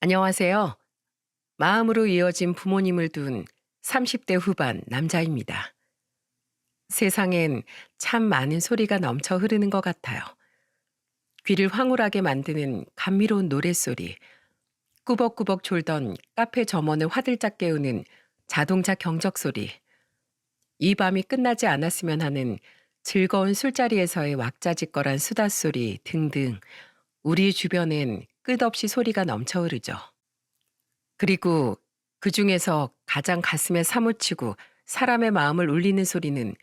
안녕하세요. 마음으로 이어진 부모님을 둔 30대 후반 남자입니다. 세상엔 참 많은 소리가 넘쳐 흐르는 것 같아요. 귀를 황홀하게 만드는 감미로운 노랫소리, 꾸벅꾸벅 졸던 카페 점원을 화들짝 깨우는 자동차 경적 소리, 이 밤이 끝나지 않았으면 하는 즐거운 술자리에서의 왁자지껄한 수다 소리 등등 우리 주변엔 끝없이 소리가 넘쳐 흐르죠. 그리고 그중에서 가장 가슴에 사무치고 사람의 마음을 울리는 소리는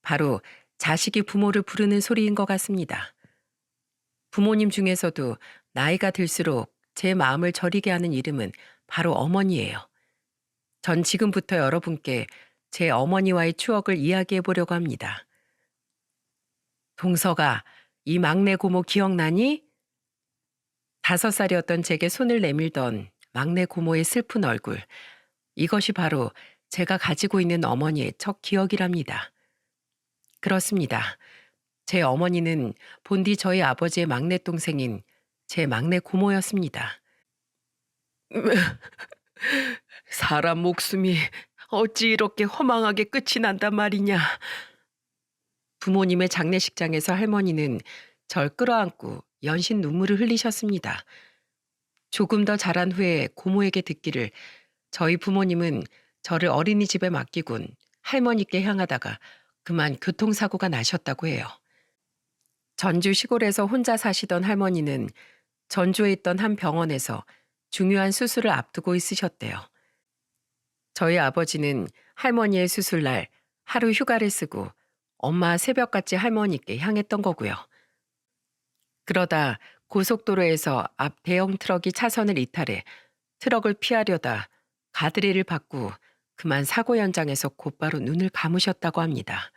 바로 자식이 부모를 부르는 소리인 것 같습니다. 부모님 중에서도 나이가 들수록 제 마음을 저리게 하는 이름은 바로 어머니예요. 전 지금부터 여러분께 제 어머니와의 추억을 이야기해 보려고 합니다. 동서가, 이 막내 고모 기억나니? 5살이었던 제게 손을 내밀던 막내 고모의 슬픈 얼굴. 이것이 바로 제가 가지고 있는 어머니의 첫 기억이랍니다. 그렇습니다. 제 어머니는 본디 저희 아버지의 막내 동생인 제 막내 고모였습니다. 사람 목숨이 어찌 이렇게 허망하게 끝이 난단 말이냐. 부모님의 장례식장에서 할머니는 절 끌어안고 연신 눈물을 흘리셨습니다. 조금 더 자란 후에 고모에게 듣기를 저희 부모님은 저를 어린이집에 맡기곤 할머니께 향하다가 그만 교통사고가 나셨다고 해요. 전주 시골에서 혼자 사시던 할머니는 전주에 있던 한 병원에서 중요한 수술을 앞두고 있으셨대요. 저희 아버지는 할머니의 수술날 하루 휴가를 쓰고 엄마 새벽같이 할머니께 향했던 거고요. 그러다 고속도로에서 앞 대형 트럭이 차선을 이탈해 트럭을 피하려다 가드레일을 받고 그만 사고 현장에서 곧바로 눈을 감으셨다고 합니다.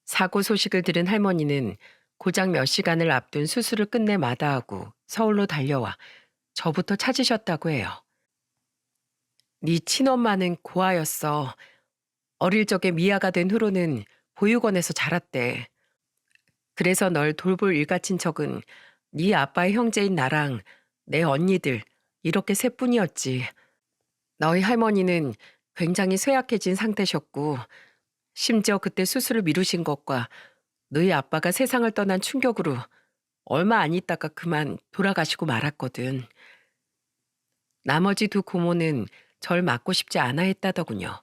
사고 소식을 들은 할머니는 고작 몇 시간을 앞둔 수술을 끝내 마다하고 서울로 달려와 저부터 찾으셨다고 해요. 네 친엄마는 고아였어. 어릴 적에 미아가 된 후로는 보육원에서 자랐대. 그래서 널 돌볼 일가친척은 네 아빠의 형제인 나랑 내 언니들 이렇게 셋뿐이었지. 너희 할머니는 굉장히 쇠약해진 상태셨고 심지어 그때 수술을 미루신 것과 너희 아빠가 세상을 떠난 충격으로 얼마 안 있다가 그만 돌아가시고 말았거든. 나머지 두 고모는 절 맞고 싶지 않아 했다더군요.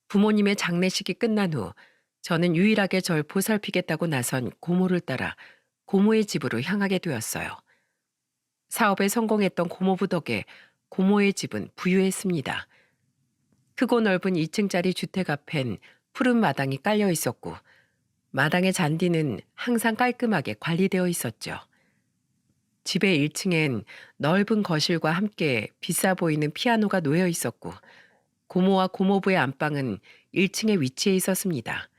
부모님의 장례식이 끝난 후 저는 유일하게 절 보살피겠다고 나선 고모를 따라 고모의 집으로 향하게 되었어요. 사업에 성공했던 고모부 덕에 고모의 집은 부유했습니다. 크고 넓은 2층짜리 주택 앞엔 푸른 마당이 깔려 있었고 마당의 잔디는 항상 깔끔하게 관리되어 있었죠. 집의 1층엔 넓은 거실과 함께 비싸 보이는 피아노가 놓여 있었고 고모와 고모부의 안방은 1층에 위치해 있었습니다.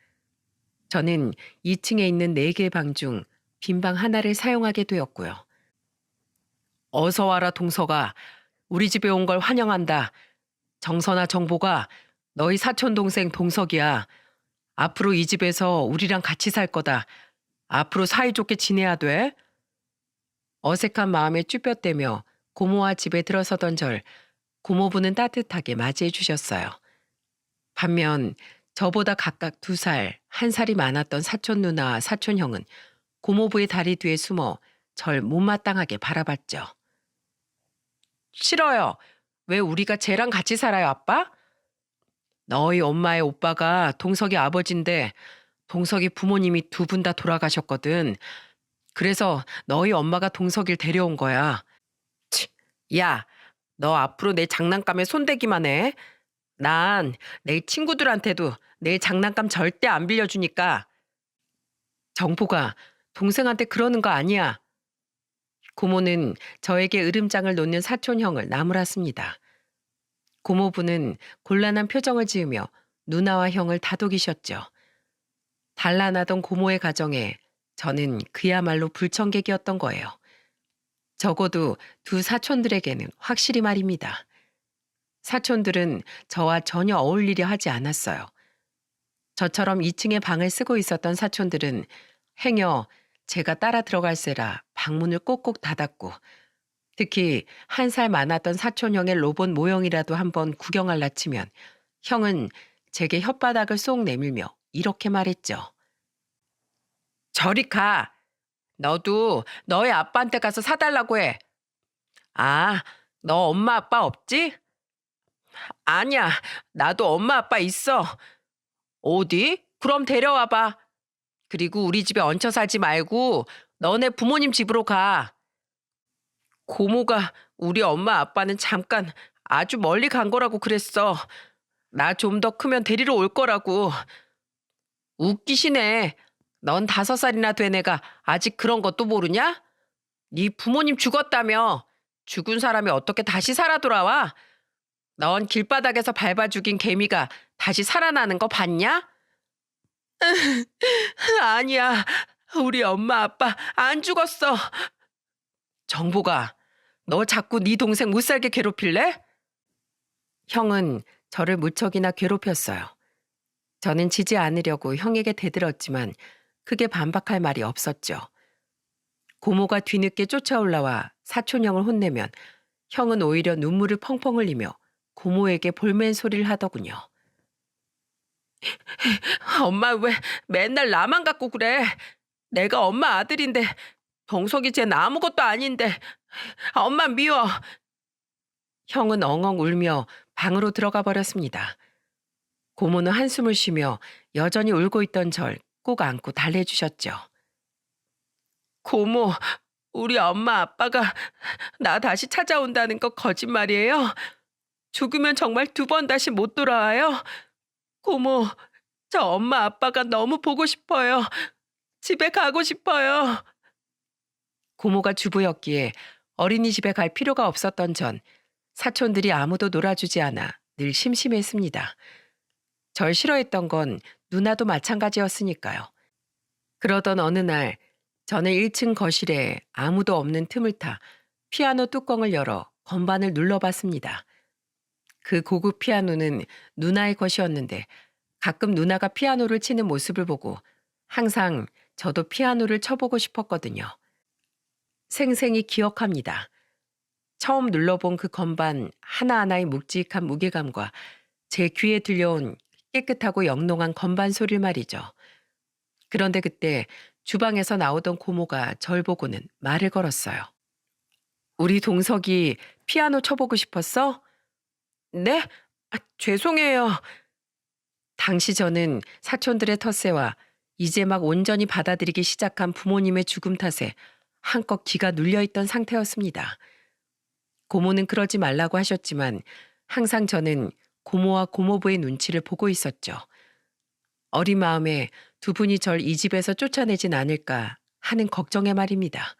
저는 2층에 있는 4개 방 중 빈 방 하나를 사용하게 되었고요. 어서 와라 동서가. 우리 집에 온 걸 환영한다. 정선아 정보가 너희 사촌 동생 동석이야. 앞으로 이 집에서 우리랑 같이 살 거다. 앞으로 사이좋게 지내야 돼. 어색한 마음에 쭈뼛대며 고모와 집에 들어서던 절 고모부는 따뜻하게 맞이해 주셨어요. 반면 저보다 각각 2살, 1살이 많았던 사촌 누나와 사촌 형은 고모부의 다리 뒤에 숨어 절 못마땅하게 바라봤죠. 싫어요. 왜 우리가 쟤랑 같이 살아요, 아빠? 너희 엄마의 오빠가 동석이 아버지인데 동석이 부모님이 2분 다 돌아가셨거든. 그래서 너희 엄마가 동석이를 데려온 거야. 치, 야, 너 앞으로 내 장난감에 손대기만 해. 난 내 친구들한테도 내 장난감 절대 안 빌려주니까. 정보가 동생한테 그러는 거 아니야. 고모는 저에게 으름장을 놓는 사촌형을 나무랐습니다. 고모부는 곤란한 표정을 지으며 누나와 형을 다독이셨죠. 단란하던 고모의 가정에 저는 그야말로 불청객이었던 거예요. 적어도 2 사촌들에게는 확실히 말입니다. 사촌들은 저와 전혀 어울리려 하지 않았어요. 저처럼 2층에 방을 쓰고 있었던 사촌들은 행여 제가 따라 들어갈세라 방문을 꼭꼭 닫았고 특히 한 살 많았던 사촌형의 로봇 모형이라도 한번 구경할라 치면 형은 제게 혓바닥을 쏙 내밀며 이렇게 말했죠. 저리 가. 너도 너희 아빠한테 가서 사달라고 해. 아, 너 엄마 아빠 없지? 아니야. 나도 엄마 아빠 있어. 어디? 그럼 데려와봐. 그리고 우리 집에 얹혀 살지 말고 너네 부모님 집으로 가. 고모가 우리 엄마 아빠는 잠깐 아주 멀리 간 거라고 그랬어. 나 좀 더 크면 데리러 올 거라고. 웃기시네. 넌 5살이나 된 애가 아직 그런 것도 모르냐? 네 부모님 죽었다며. 죽은 사람이 어떻게 다시 살아 돌아와? 넌 길바닥에서 밟아 죽인 개미가 다시 살아나는 거 봤냐? 아니야. 우리 엄마 아빠 안 죽었어. 정보가, 너 자꾸 네 동생 못 살게 괴롭힐래? 형은 저를 무척이나 괴롭혔어요. 저는 지지 않으려고 형에게 대들었지만 크게 반박할 말이 없었죠. 고모가 뒤늦게 쫓아올라와 사촌형을 혼내면 형은 오히려 눈물을 펑펑 흘리며 고모에게 볼멘 소리를 하더군요. 엄마 왜 맨날 나만 갖고 그래? 내가 엄마 아들인데 동석이 쟤는 아무것도 아닌데 엄마 미워. 형은 엉엉 울며 방으로 들어가 버렸습니다. 고모는 한숨을 쉬며 여전히 울고 있던 절 꼭 안고 달래주셨죠. 고모, 우리 엄마 아빠가 나 다시 찾아온다는 거 거짓말이에요? 죽으면 정말 2번 다시 못 돌아와요? 고모, 저 엄마 아빠가 너무 보고 싶어요. 집에 가고 싶어요. 고모가 주부였기에 어린이집에 갈 필요가 없었던 전 사촌들이 아무도 놀아주지 않아 늘 심심했습니다. 절 싫어했던 건 누나도 마찬가지였으니까요. 그러던 어느 날 저는 1층 거실에 아무도 없는 틈을 타 피아노 뚜껑을 열어 건반을 눌러봤습니다. 그 고급 피아노는 누나의 것이었는데 가끔 누나가 피아노를 치는 모습을 보고 항상 저도 피아노를 쳐보고 싶었거든요. 생생히 기억합니다. 처음 눌러본 그 건반 하나하나의 묵직한 무게감과 제 귀에 들려온 깨끗하고 영롱한 건반 소리를 말이죠. 그런데 그때 주방에서 나오던 고모가 절 보고는 말을 걸었어요. 우리 동석이 피아노 쳐보고 싶었어? 네? 죄송해요. 당시 저는 사촌들의 텃세와 이제 막 온전히 받아들이기 시작한 부모님의 죽음 탓에 한껏 기가 눌려있던 상태였습니다. 고모는 그러지 말라고 하셨지만 항상 저는 고모와 고모부의 눈치를 보고 있었죠. 어린 마음에 2분이 절 이 집에서 쫓아내진 않을까 하는 걱정에 말입니다.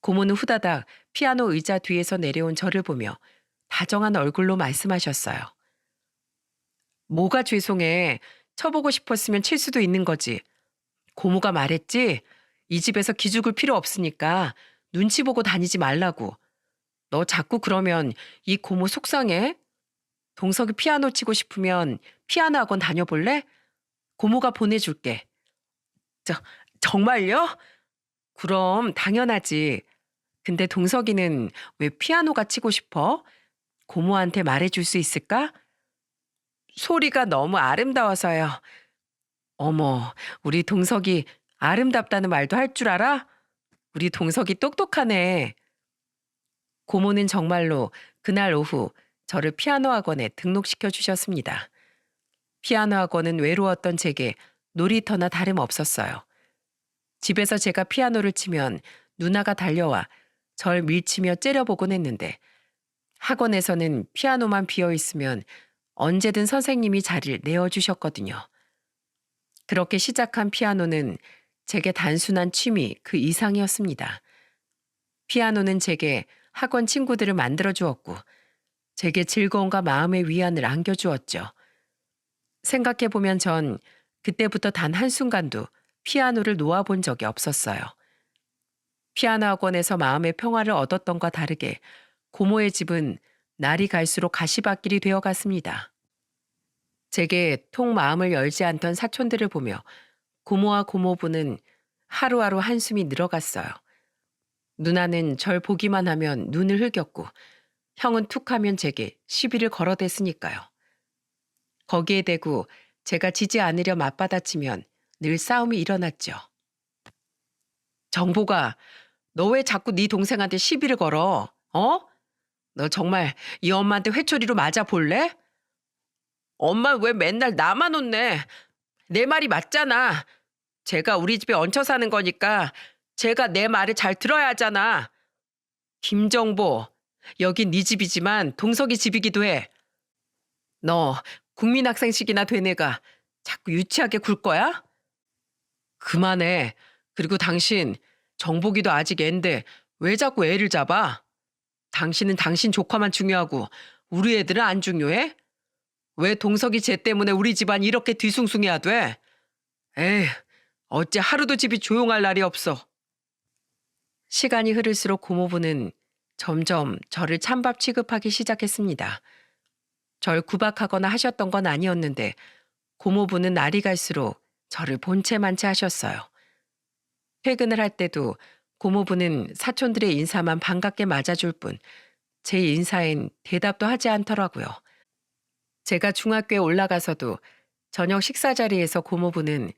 고모는 후다닥 피아노 의자 뒤에서 내려온 저를 보며 다정한 얼굴로 말씀하셨어요. 뭐가 죄송해. 쳐보고 싶었으면 칠 수도 있는 거지. 고모가 말했지? 이 집에서 기죽을 필요 없으니까 눈치 보고 다니지 말라고. 너 자꾸 그러면 이 고모 속상해? 동석이 피아노 치고 싶으면 피아노 학원 다녀볼래? 고모가 보내줄게. 저, 정말요? 그럼 당연하지. 근데 동석이는 왜 피아노가 치고 싶어? 고모한테 말해줄 수 있을까? 소리가 너무 아름다워서요. 어머, 우리 동석이 아름답다는 말도 할 줄 알아? 우리 동석이 똑똑하네. 고모는 정말로 그날 오후 저를 피아노 학원에 등록시켜 주셨습니다. 피아노 학원은 외로웠던 제게 놀이터나 다름없었어요. 집에서 제가 피아노를 치면 누나가 달려와 절 밀치며 째려보곤 했는데 학원에서는 피아노만 비어 있으면 언제든 선생님이 자리를 내어주셨거든요. 그렇게 시작한 피아노는 제게 단순한 취미 그 이상이었습니다. 피아노는 제게 학원 친구들을 만들어 주었고 제게 즐거움과 마음의 위안을 안겨주었죠. 생각해보면 전 그때부터 단 한순간도 피아노를 놓아본 적이 없었어요. 피아노 학원에서 마음의 평화를 얻었던과 다르게 고모의 집은 날이 갈수록 가시밭길이 되어갔습니다. 제게 통 마음을 열지 않던 사촌들을 보며 고모와 고모부는 하루하루 한숨이 늘어갔어요. 누나는 절 보기만 하면 눈을 흘겼고 형은 툭하면 제게 시비를 걸어댔으니까요. 거기에 대고 제가 지지 않으려 맞받아치면 늘 싸움이 일어났죠. 정보가 너 왜 자꾸 네 동생한테 시비를 걸어? 어? 너 정말 이 엄마한테 회초리로 맞아 볼래? 엄마 왜 맨날 나만 혼내? 내 말이 맞잖아. 제가 우리 집에 얹혀 사는 거니까 제가 내 말을 잘 들어야 하잖아. 김정보, 여긴 네 집이지만 동석이 집이기도 해. 너 국민학생식이나 된 애가 자꾸 유치하게 굴 거야? 그만해. 그리고 당신 정복이도 아직 앤데 왜 자꾸 애를 잡아? 당신은 당신 조카만 중요하고 우리 애들은 안 중요해? 왜 동석이 쟤 때문에 우리 집안 이렇게 뒤숭숭해야 돼? 에이, 어째 하루도 집이 조용할 날이 없어. 시간이 흐를수록 고모부는 점점 저를 찬밥 취급하기 시작했습니다. 절 구박하거나 하셨던 건 아니었는데 고모부는 날이 갈수록 저를 본체만체 하셨어요. 퇴근을 할 때도 고모부는 사촌들의 인사만 반갑게 맞아줄 뿐 제 인사엔 대답도 하지 않더라고요. 제가 중학교에 올라가서도 저녁 식사 자리에서 고모부는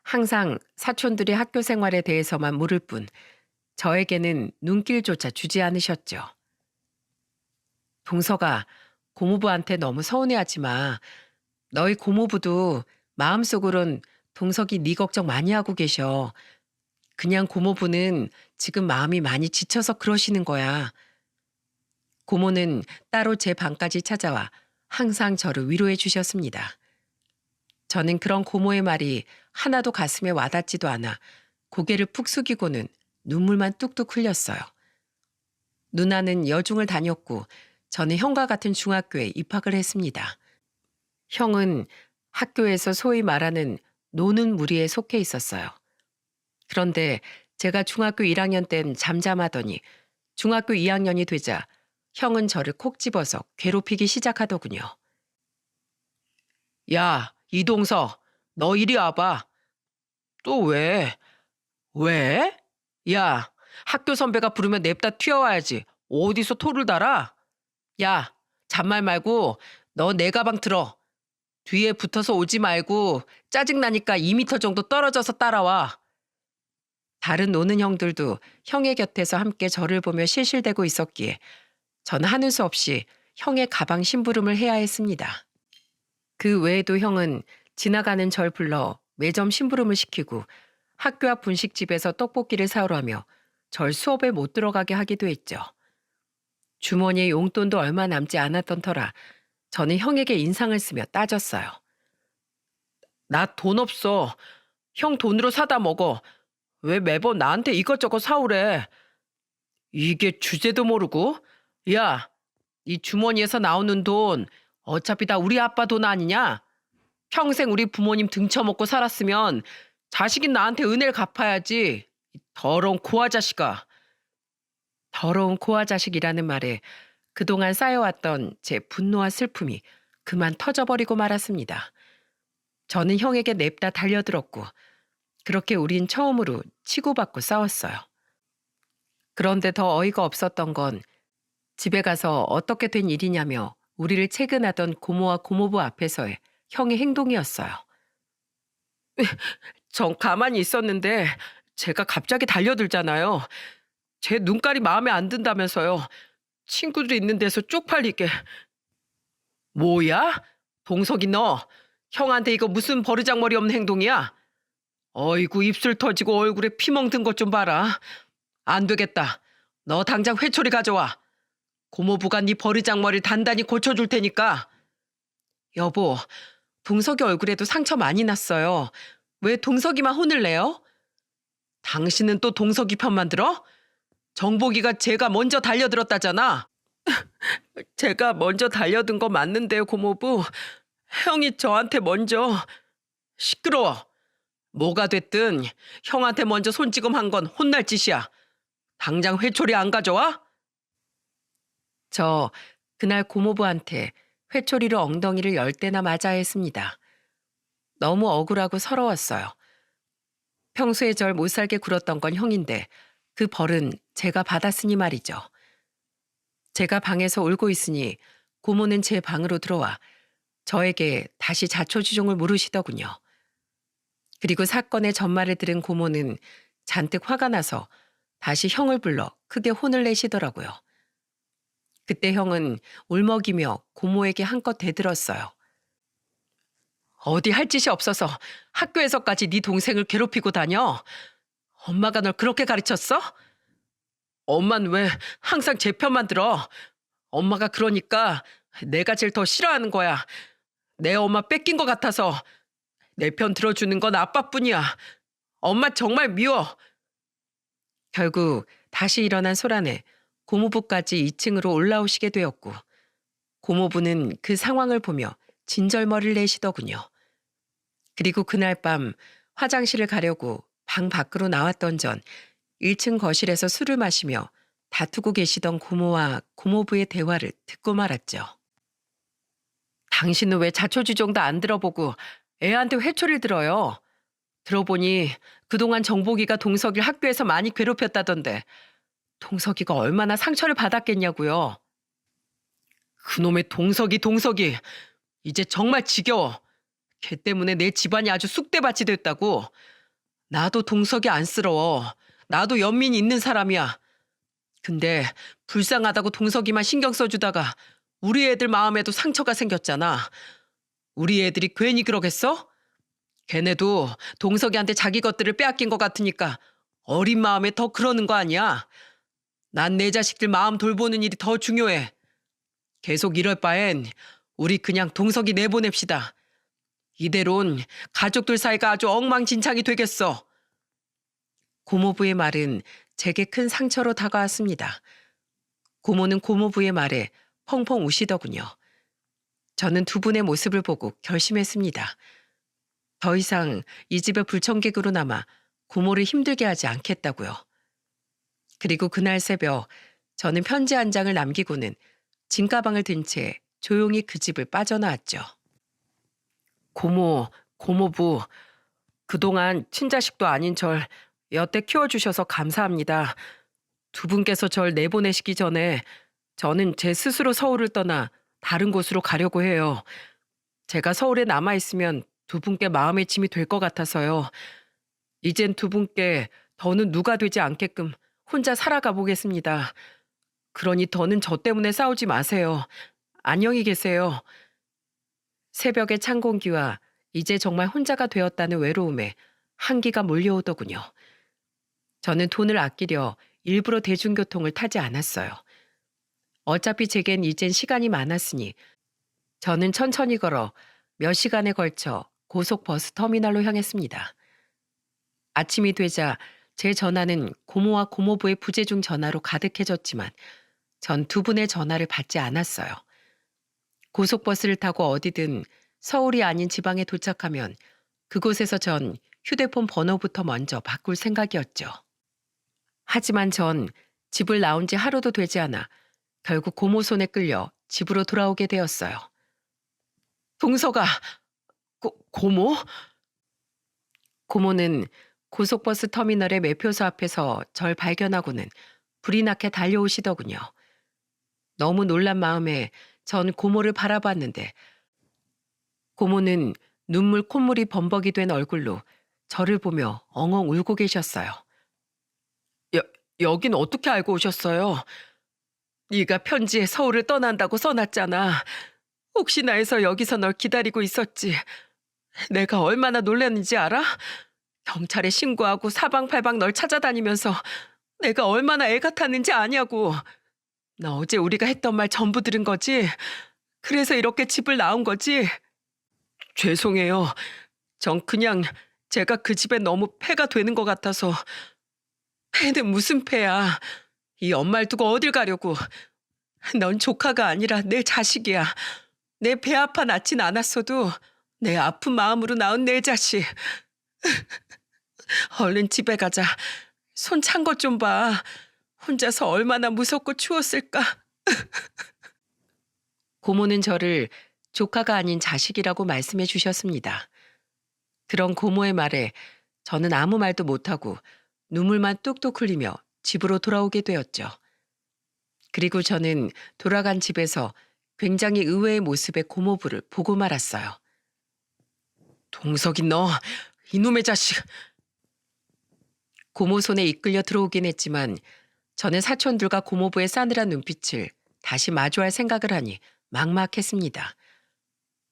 항상 사촌들의 학교 생활에 대해서만 물을 뿐 저에게는 눈길조차 주지 않으셨죠. 동서가 고모부한테 너무 서운해하지 마. 너희 고모부도 마음속으론 동석이 네 걱정 많이 하고 계셔. 그냥 고모부는 지금 마음이 많이 지쳐서 그러시는 거야. 고모는 따로 제 방까지 찾아와 항상 저를 위로해 주셨습니다. 저는 그런 고모의 말이 하나도 가슴에 와닿지도 않아 고개를 푹 숙이고는 눈물만 뚝뚝 흘렸어요. 누나는 여중을 다녔고 저는 형과 같은 중학교에 입학을 했습니다. 형은 학교에서 소위 말하는 노는 무리에 속해 있었어요. 그런데 제가 중학교 1학년 땐 잠잠하더니 중학교 2학년이 되자 형은 저를 콕 집어서 괴롭히기 시작하더군요. 야, 이동서, 너 이리 와봐. 또 왜? 왜? 야, 학교 선배가 부르면 냅다 튀어와야지. 어디서 토를 달아? 야, 잔말 말고 너 내 가방 들어. 뒤에 붙어서 오지 말고 짜증나니까 2미터 정도 떨어져서 따라와. 다른 노는 형들도 형의 곁에서 함께 저를 보며 실실대고 있었기에 전 하는 수 없이 형의 가방 심부름을 해야 했습니다. 그 외에도 형은 지나가는 절 불러 매점 심부름을 시키고 학교 앞 분식집에서 떡볶이를 사오라며 절 수업에 못 들어가게 하기도 했죠. 주머니에 용돈도 얼마 남지 않았던 터라 저는 형에게 인상을 쓰며 따졌어요. 나 돈 없어. 형 돈으로 사다 먹어. 왜 매번 나한테 이것저것 사오래? 이게 주제도 모르고? 야, 이 주머니에서 나오는 돈 어차피 다 우리 아빠 돈 아니냐? 평생 우리 부모님 등쳐먹고 살았으면 자식인 나한테 은혜를 갚아야지. 이 더러운 고아 자식아. 더러운 고아 자식이라는 말에 그동안 쌓여왔던 제 분노와 슬픔이 그만 터져버리고 말았습니다. 저는 형에게 냅다 달려들었고 그렇게 우린 처음으로 치고받고 싸웠어요. 그런데 더 어이가 없었던 건 집에 가서 어떻게 된 일이냐며 우리를 체근하던 고모와 고모부 앞에서의 형의 행동이었어요. 전 가만히 있었는데 제가 갑자기 달려들잖아요. 제 눈깔이 마음에 안 든다면서요. 친구들이 있는 데서 쪽팔리게. 뭐야? 동석이 너 형한테 이거 무슨 버르장머리 없는 행동이야? 어이구 입술 터지고 얼굴에 피 멍든 것 좀 봐라. 안 되겠다. 너 당장 회초리 가져와. 고모부가 네 버르장머리를 단단히 고쳐줄 테니까. 여보, 동석이 얼굴에도 상처 많이 났어요. 왜 동석이만 혼을 내요? 당신은 또 동석이 편만 들어? 정복이가 제가 먼저 달려들었다잖아. 제가 먼저 달려든 거 맞는데요, 고모부. 형이 저한테 먼저. 시끄러워. 뭐가 됐든 형한테 먼저 손찌검한 건 혼날 짓이야. 당장 회초리 안 가져와? 저 그날 고모부한테 회초리로 엉덩이를 10대나 맞아야 했습니다. 너무 억울하고 서러웠어요. 평소에 절 못살게 굴었던 건 형인데 그 벌은 제가 받았으니 말이죠. 제가 방에서 울고 있으니 고모는 제 방으로 들어와 저에게 다시 자초지종을 물으시더군요. 그리고 사건의 전말을 들은 고모는 잔뜩 화가 나서 다시 형을 불러 크게 혼을 내시더라고요. 그때 형은 울먹이며 고모에게 한껏 대들었어요. 어디 할 짓이 없어서 학교에서까지 네 동생을 괴롭히고 다녀? 엄마가 널 그렇게 가르쳤어? 엄만 왜 항상 제 편만 들어? 엄마가 그러니까 내가 제일 더 싫어하는 거야. 내 엄마 뺏긴 것 같아서 내 편 들어주는 건 아빠뿐이야. 엄마 정말 미워. 결국 다시 일어난 소란에 고모부까지 2층으로 올라오시게 되었고 고모부는 그 상황을 보며 진절머리를 내시더군요. 그리고 그날 밤 화장실을 가려고 방 밖으로 나왔던 전 1층 거실에서 술을 마시며 다투고 계시던 고모와 고모부의 대화를 듣고 말았죠. 당신은 왜 자초지종도 안 들어보고 애한테 회초리를 들어요? 들어보니 그동안 정복이가 동석이를 학교에서 많이 괴롭혔다던데 동석이가 얼마나 상처를 받았겠냐고요. 그놈의 동석이 이제 정말 지겨워. 걔 때문에 내 집안이 아주 쑥대밭이 됐다고. 나도 동석이 안쓰러워. 나도 연민이 있는 사람이야. 근데 불쌍하다고 동석이만 신경 써주다가 우리 애들 마음에도 상처가 생겼잖아. 우리 애들이 괜히 그러겠어? 걔네도 동석이한테 자기 것들을 빼앗긴 것 같으니까 어린 마음에 더 그러는 거 아니야? 난 내 자식들 마음 돌보는 일이 더 중요해. 계속 이럴 바엔 우리 그냥 동석이 내보냅시다. 이대론 가족들 사이가 아주 엉망진창이 되겠어. 고모부의 말은 제게 큰 상처로 다가왔습니다. 고모는 고모부의 말에 펑펑 우시더군요. 저는 두 분의 모습을 보고 결심했습니다. 더 이상 이 집의 불청객으로 남아 고모를 힘들게 하지 않겠다고요. 그리고 그날 새벽 저는 편지 한 장을 남기고는 짐가방을 든 채 조용히 그 집을 빠져나왔죠. 고모, 고모부, 그동안 친자식도 아닌 절 여태 키워주셔서 감사합니다. 두 분께서 절 내보내시기 전에 저는 제 스스로 서울을 떠나 다른 곳으로 가려고 해요. 제가 서울에 남아있으면 두 분께 마음의 짐이 될 것 같아서요. 이젠 두 분께 더는 누가 되지 않게끔 혼자 살아가 보겠습니다. 그러니 더는 저 때문에 싸우지 마세요. 안녕히 계세요. 새벽의 찬 공기와 이제 정말 혼자가 되었다는 외로움에 한기가 몰려오더군요. 저는 돈을 아끼려 일부러 대중교통을 타지 않았어요. 어차피 제겐 이젠 시간이 많았으니 저는 천천히 걸어 몇 시간에 걸쳐 고속버스 터미널로 향했습니다. 아침이 되자 제 전화는 고모와 고모부의 부재중 전화로 가득해졌지만 전 두 분의 전화를 받지 않았어요. 고속버스를 타고 어디든 서울이 아닌 지방에 도착하면 그곳에서 전 휴대폰 번호부터 먼저 바꿀 생각이었죠. 하지만 전 집을 나온 지 하루도 되지 않아 결국 고모 손에 끌려 집으로 돌아오게 되었어요. 동서가, 고모? 고모는 고속버스 터미널의 매표소 앞에서 절 발견하고는 불이 나게 달려오시더군요. 너무 놀란 마음에 전 고모를 바라봤는데 고모는 눈물 콧물이 범벅이 된 얼굴로 저를 보며 엉엉 울고 계셨어요. 여긴 어떻게 알고 오셨어요? 네가 편지에 서울을 떠난다고 써놨잖아. 혹시나 해서 여기서 널 기다리고 있었지. 내가 얼마나 놀랐는지 알아? 경찰에 신고하고 사방팔방 널 찾아다니면서 내가 얼마나 애 같았는지 아냐고. 나 어제 우리가 했던 말 전부 들은 거지? 그래서 이렇게 집을 나온 거지? 죄송해요. 전 그냥 제가 그 집에 너무 폐가 되는 것 같아서. 폐는 무슨 폐야. 이 엄마를 두고 어딜 가려고. 넌 조카가 아니라 내 자식이야. 내 배 아파 낳진 않았어도 내 아픈 마음으로 낳은 내 자식. 얼른 집에 가자. 손 찬 것 좀 봐. 혼자서 얼마나 무섭고 추웠을까. 고모는 저를 조카가 아닌 자식이라고 말씀해 주셨습니다. 그런 고모의 말에 저는 아무 말도 못하고 눈물만 뚝뚝 흘리며 집으로 돌아오게 되었죠. 그리고 저는 돌아간 집에서 굉장히 의외의 모습의 고모부를 보고 말았어요. 동석이 너, 이놈의 자식. 고모 손에 이끌려 들어오긴 했지만 저는 사촌들과 고모부의 싸늘한 눈빛을 다시 마주할 생각을 하니 막막했습니다.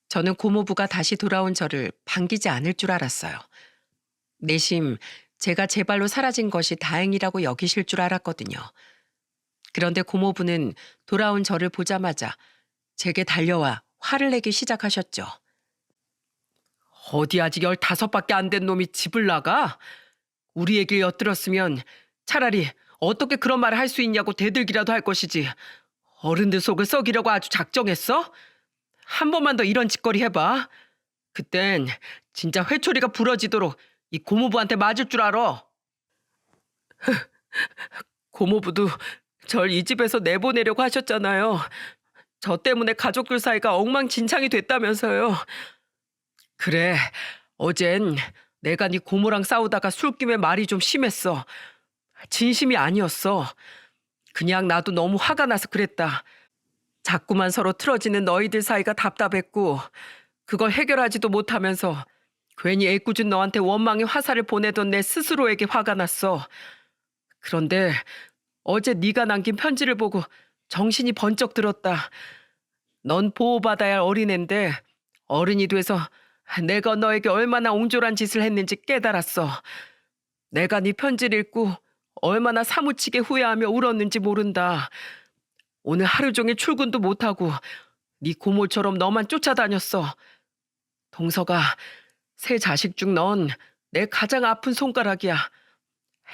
저는 고모부가 다시 돌아온 저를 반기지 않을 줄 알았어요. 내심 제가 제 발로 사라진 것이 다행이라고 여기실 줄 알았거든요. 그런데 고모부는 돌아온 저를 보자마자 제게 달려와 화를 내기 시작하셨죠. 어디 아직 15밖에 안 된 놈이 집을 나가? 우리 얘기를 엿들었으면 차라리 어떻게 그런 말을 할 수 있냐고 대들기라도 할 것이지. 어른들 속을 썩이려고 아주 작정했어? 한 번만 더 이런 짓거리 해봐. 그땐 진짜 회초리가 부러지도록 이 고모부한테 맞을 줄 알아. 고모부도 절 이 집에서 내보내려고 하셨잖아요. 저 때문에 가족들 사이가 엉망진창이 됐다면서요. 그래, 어젠 내가 네 고모랑 싸우다가 술김에 말이 좀 심했어. 진심이 아니었어. 그냥 나도 너무 화가 나서 그랬다. 자꾸만 서로 틀어지는 너희들 사이가 답답했고 그걸 해결하지도 못하면서 괜히 애꿎은 너한테 원망의 화살을 보내던 내 스스로에게 화가 났어. 그런데 어제 네가 남긴 편지를 보고 정신이 번쩍 들었다. 넌 보호받아야 할 어린애인데 어른이 돼서 내가 너에게 얼마나 옹졸한 짓을 했는지 깨달았어. 내가 네 편지를 읽고 얼마나 사무치게 후회하며 울었는지 모른다. 오늘 하루 종일 출근도 못하고 네 고모처럼 너만 쫓아다녔어. 동서가 세 자식 중 넌 내 가장 아픈 손가락이야.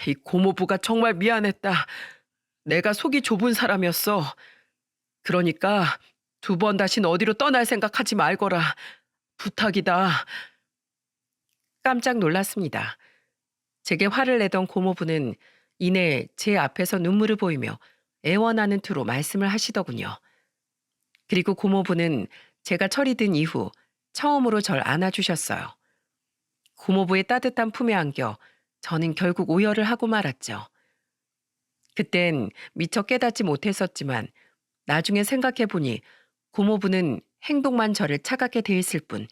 이 고모부가 정말 미안했다. 내가 속이 좁은 사람이었어. 그러니까 2번 다신 어디로 떠날 생각하지 말거라. 부탁이다. 깜짝 놀랐습니다. 제게 화를 내던 고모부는 이내 제 앞에서 눈물을 보이며 애원하는 투로 말씀을 하시더군요. 그리고 고모부는 제가 철이 든 이후 처음으로 절 안아주셨어요. 고모부의 따뜻한 품에 안겨 저는 결국 오열을 하고 말았죠. 그땐 미처 깨닫지 못했었지만 나중에 생각해보니 고모부는 행동만 저를 차갑게 대했을 뿐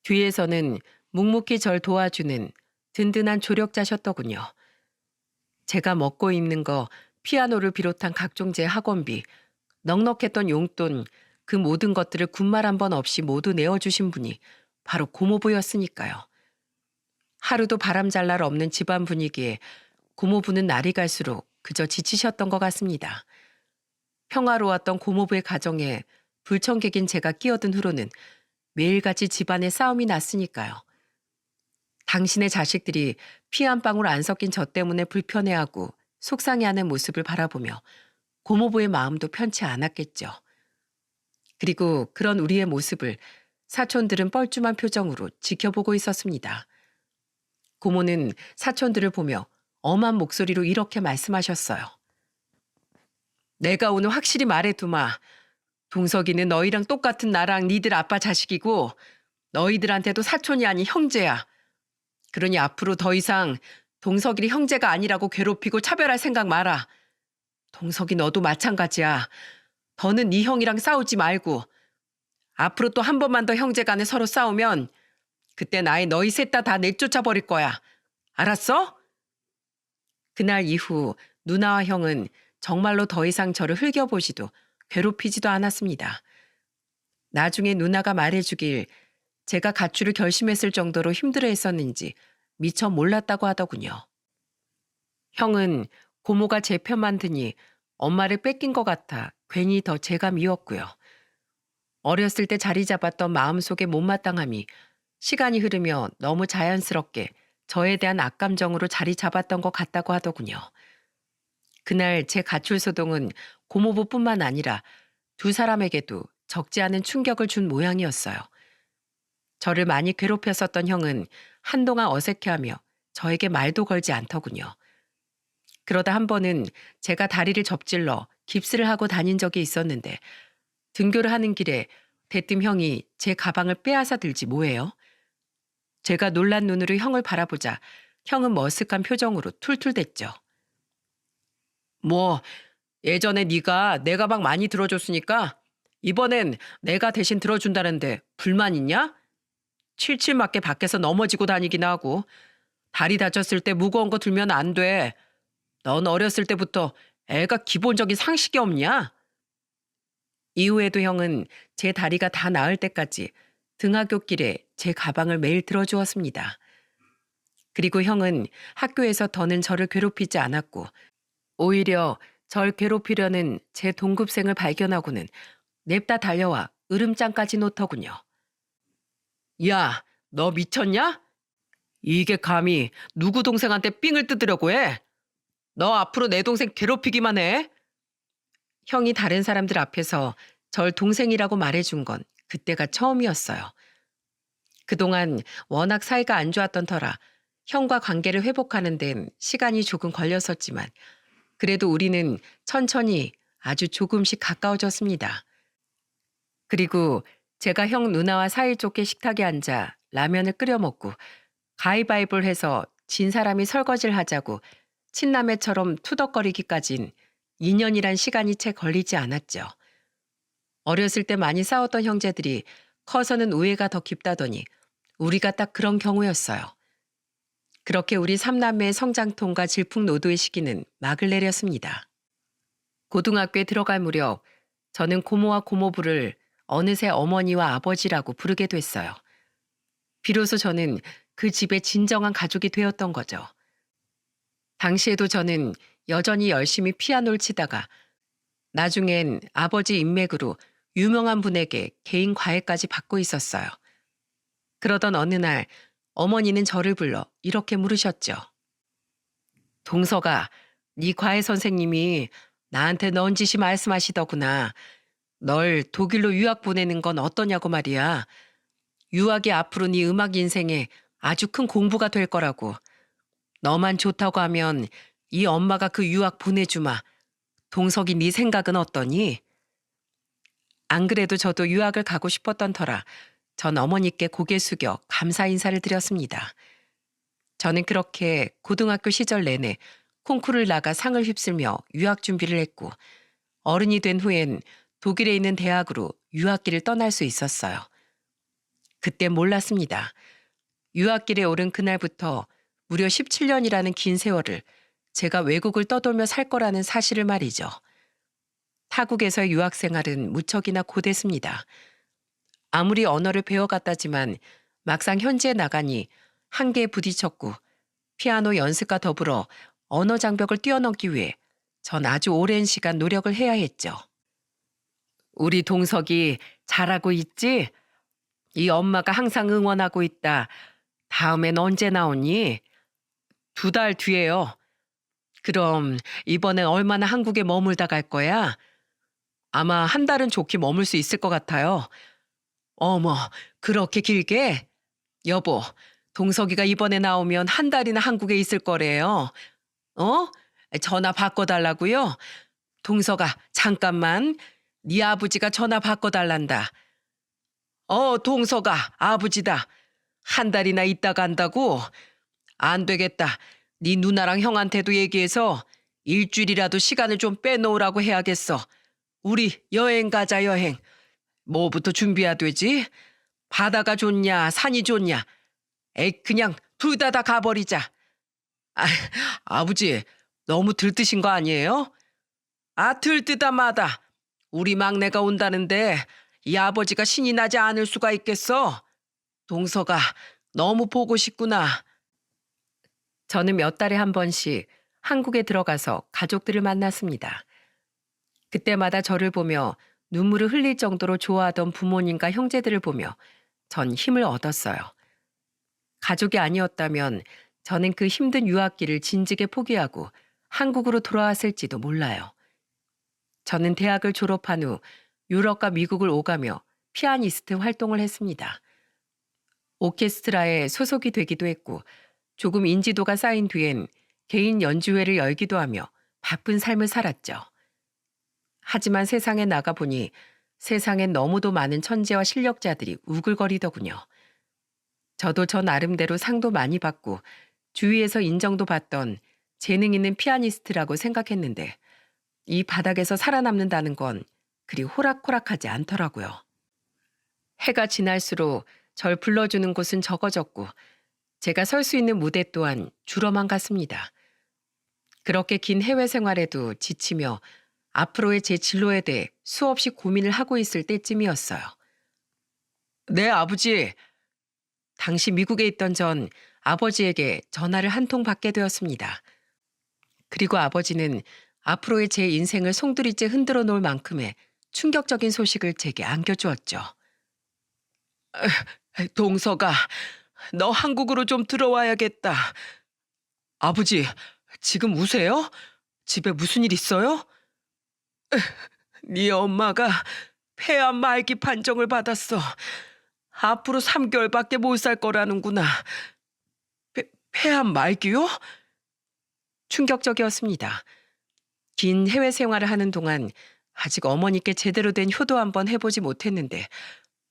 뒤에서는 묵묵히 절 도와주는 든든한 조력자셨더군요. 제가 먹고 입는 거, 피아노를 비롯한 각종 제 학원비, 넉넉했던 용돈, 그 모든 것들을 군말 한 번 없이 모두 내어주신 분이 바로 고모부였으니까요. 하루도 바람잘 날 없는 집안 분위기에 고모부는 날이 갈수록 그저 지치셨던 것 같습니다. 평화로웠던 고모부의 가정에 불청객인 제가 끼어든 후로는 매일같이 집안에 싸움이 났으니까요. 당신의 자식들이 피 한 방울 안 섞인 저 때문에 불편해하고 속상해하는 모습을 바라보며 고모부의 마음도 편치 않았겠죠. 그리고 그런 우리의 모습을 사촌들은 뻘쭘한 표정으로 지켜보고 있었습니다. 고모는 사촌들을 보며 엄한 목소리로 이렇게 말씀하셨어요. 내가 오늘 확실히 말해두마. 동석이는 너희랑 똑같은 나랑 니들 아빠 자식이고 너희들한테도 사촌이 아닌 형제야. 그러니 앞으로 더 이상 동석이를 형제가 아니라고 괴롭히고 차별할 생각 마라. 동석이 너도 마찬가지야. 더는 네 형이랑 싸우지 말고 앞으로 또 한 번만 더 형제 간에 서로 싸우면 그때 나의 너희 셋 다 내쫓아 버릴 거야. 알았어? 그날 이후 누나와 형은 정말로 더 이상 저를 흘겨보지도 괴롭히지도 않았습니다. 나중에 누나가 말해주길 제가 가출을 결심했을 정도로 힘들어했었는지 미처 몰랐다고 하더군요. 형은 고모가 제 편만 드니 엄마를 뺏긴 것 같아 괜히 더 제가 미웠고요. 어렸을 때 자리 잡았던 마음속의 못마땅함이 시간이 흐르며 너무 자연스럽게 저에 대한 악감정으로 자리 잡았던 것 같다고 하더군요. 그날 제 가출 소동은 고모부뿐만 아니라 2사람에게도 적지 않은 충격을 준 모양이었어요. 저를 많이 괴롭혔었던 형은 한동안 어색해하며 저에게 말도 걸지 않더군요. 그러다 한 번은 제가 다리를 접질러 깁스를 하고 다닌 적이 있었는데 등교를 하는 길에 대뜸 형이 제 가방을 빼앗아 들지 뭐예요? 제가 놀란 눈으로 형을 바라보자 형은 머쓱한 표정으로 툴툴댔죠. 뭐 예전에 네가 내 가방 많이 들어줬으니까 이번엔 내가 대신 들어준다는데 불만 있냐? 칠칠 맞게 밖에서 넘어지고 다니기나 하고 다리 다쳤을 때 무거운 거 들면 안 돼. 넌 어렸을 때부터 애가 기본적인 상식이 없냐? 이후에도 형은 제 다리가 다 나을 때까지 등하굣길에 제 가방을 매일 들어주었습니다. 그리고 형은 학교에서 더는 저를 괴롭히지 않았고 오히려 절 괴롭히려는 제 동급생을 발견하고는 냅다 달려와 으름장까지 놓더군요. 야, 너 미쳤냐? 이게 감히 누구 동생한테 삥을 뜯으려고 해? 너 앞으로 내 동생 괴롭히기만 해? 형이 다른 사람들 앞에서 절 동생이라고 말해준 건 그때가 처음이었어요. 그동안 워낙 사이가 안 좋았던 터라 형과 관계를 회복하는 데는 시간이 조금 걸렸었지만 그래도 우리는 천천히 아주 조금씩 가까워졌습니다. 그리고 제가 형 누나와 사이좋게 식탁에 앉아 라면을 끓여 먹고 가위바위보를 해서 진 사람이 설거지를 하자고 친남매처럼 투덕거리기까진 2년이란 시간이 채 걸리지 않았죠. 어렸을 때 많이 싸웠던 형제들이 커서는 우애가 더 깊다더니 우리가 딱 그런 경우였어요. 그렇게 우리 삼남매의 성장통과 질풍노도의 시기는 막을 내렸습니다. 고등학교에 들어갈 무렵 저는 고모와 고모부를 어느새 어머니와 아버지라고 부르게 됐어요. 비로소 저는 그 집의 진정한 가족이 되었던 거죠. 당시에도 저는 여전히 열심히 피아노를 치다가 나중엔 아버지 인맥으로 유명한 분에게 개인 과외까지 받고 있었어요. 그러던 어느 날 어머니는 저를 불러 이렇게 물으셨죠. 동서가, 네 과외 선생님이 나한테 넌지시 말씀하시더구나. 널 독일로 유학 보내는 건 어떠냐고 말이야. 유학이 앞으로 네 음악 인생에 아주 큰 공부가 될 거라고. 너만 좋다고 하면 이 엄마가 그 유학 보내주마. 동석이 네 생각은 어떠니? 안 그래도 저도 유학을 가고 싶었던 터라 전 어머니께 고개 숙여 감사 인사를 드렸습니다. 저는 그렇게 고등학교 시절 내내 콩쿠르를 나가 상을 휩쓸며 유학 준비를 했고 어른이 된 후엔 독일에 있는 대학으로 유학길을 떠날 수 있었어요. 그때 몰랐습니다. 유학길에 오른 그날부터 무려 17년이라는 긴 세월을 제가 외국을 떠돌며 살 거라는 사실을 말이죠. 타국에서의 유학 생활은 무척이나 고됐습니다. 아무리 언어를 배워갔다지만 막상 현지에 나가니 한계에 부딪혔고 피아노 연습과 더불어 언어 장벽을 뛰어넘기 위해 전 아주 오랜 시간 노력을 해야 했죠. 우리 동석이 잘하고 있지? 이 엄마가 항상 응원하고 있다. 다음엔 언제 나오니? 2달 뒤에요. 그럼 이번엔 얼마나 한국에 머물다 갈 거야? 아마 1달은 좋게 머물 수 있을 것 같아요. 어머, 그렇게 길게? 여보, 동석이가 이번에 나오면 1달이나 한국에 있을 거래요. 어? 전화 바꿔달라고요? 동석아, 잠깐만. 네 아버지가 전화 바꿔달란다. 동석아, 아버지다. 1달이나 있다 간다고? 안 되겠다. 네 누나랑 형한테도 얘기해서 일주일이라도 시간을 좀 빼놓으라고 해야겠어. 우리 여행 가자, 여행. 뭐부터 준비해야 되지? 바다가 좋냐, 산이 좋냐? 그냥 둘 다 가버리자. 아, 아버지, 너무 들뜨신 거 아니에요? 들뜨다 마다. 우리 막내가 온다는데 이 아버지가 신이 나지 않을 수가 있겠어? 동서가 너무 보고 싶구나. 저는 몇 달에 한 번씩 한국에 들어가서 가족들을 만났습니다. 그때마다 저를 보며 눈물을 흘릴 정도로 좋아하던 부모님과 형제들을 보며 전 힘을 얻었어요. 가족이 아니었다면 저는 그 힘든 유학길을 진즉에 포기하고 한국으로 돌아왔을지도 몰라요. 저는 대학을 졸업한 후 유럽과 미국을 오가며 피아니스트 활동을 했습니다. 오케스트라에 소속이 되기도 했고 조금 인지도가 쌓인 뒤엔 개인 연주회를 열기도 하며 바쁜 삶을 살았죠. 하지만 세상에 나가보니 세상엔 너무도 많은 천재와 실력자들이 우글거리더군요. 저도 저 나름대로 상도 많이 받고 주위에서 인정도 받던 재능 있는 피아니스트라고 생각했는데 이 바닥에서 살아남는다는 건 그리 호락호락하지 않더라고요. 해가 지날수록 절 불러주는 곳은 적어졌고 제가 설 수 있는 무대 또한 줄어만 갔습니다. 그렇게 긴 해외 생활에도 지치며 앞으로의 제 진로에 대해 수없이 고민을 하고 있을 때쯤이었어요. 네, 아버지. 당시 미국에 있던 전 아버지에게 전화를 한 통 받게 되었습니다. 그리고 아버지는 앞으로의 제 인생을 송두리째 흔들어 놓을 만큼의 충격적인 소식을 제게 안겨주었죠. 동서가, 너 한국으로 좀 들어와야겠다. 아버지, 지금 우세요? 집에 무슨 일 있어요? 네 엄마가 폐암 말기 판정을 받았어. 앞으로 3개월밖에 못 살 거라는구나. 폐암 말기요? 충격적이었습니다. 긴 해외 생활을 하는 동안 아직 어머니께 제대로 된 효도 한번 해보지 못했는데